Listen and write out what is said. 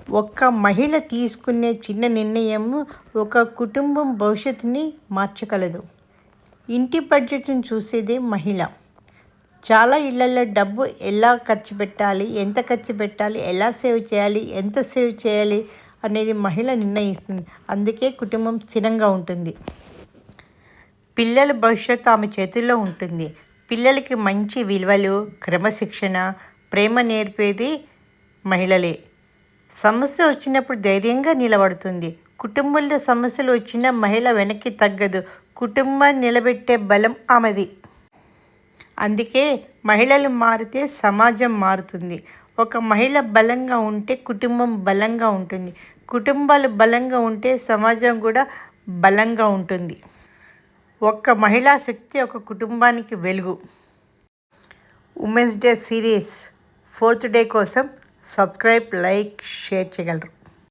ఒక్క మహిళ తీసుకునే చిన్న నిర్ణయం ఒక కుటుంబం భవిష్యత్తుని మార్చగలదు. ఇంటి బడ్జెట్ను చూసేదే మహిళ. చాలా ఇళ్లలో డబ్బు ఎలా ఖర్చు పెట్టాలి, ఎంత ఖర్చు పెట్టాలి, ఎలా సేవ్ చేయాలి, ఎంత సేవ్ చేయాలి అనేది మహిళ నిర్ణయిస్తుంది. అందుకే కుటుంబం స్థిరంగా ఉంటుంది. పిల్లల భవిష్యత్తు ఆమె చేతుల్లో ఉంటుంది. పిల్లలకి మంచి విలువలు, క్రమశిక్షణ, ప్రేమ నేర్పేది మహిళలే. సమస్య వచ్చినప్పుడు ధైర్యంగా నిలబడుతుంది. కుటుంబంలో సమస్యలు వచ్చినా మహిళ వెనక్కి తగ్గదు. కుటుంబాన్ని నిలబెట్టే బలం ఆమెది. అందుకే మహిళలు మారితే సమాజం మారుతుంది. ఒక మహిళ బలంగా ఉంటే కుటుంబం బలంగా ఉంటుంది. కుటుంబాలు బలంగా ఉంటే సమాజం కూడా బలంగా ఉంటుంది. ఒక్క మహిళా శక్తి ఒక కుటుంబానికి వెలుగు. Women's day series 4th day కోసం సబ్స్క్రైబ్, లైక్, షేర్ చేయగలరు.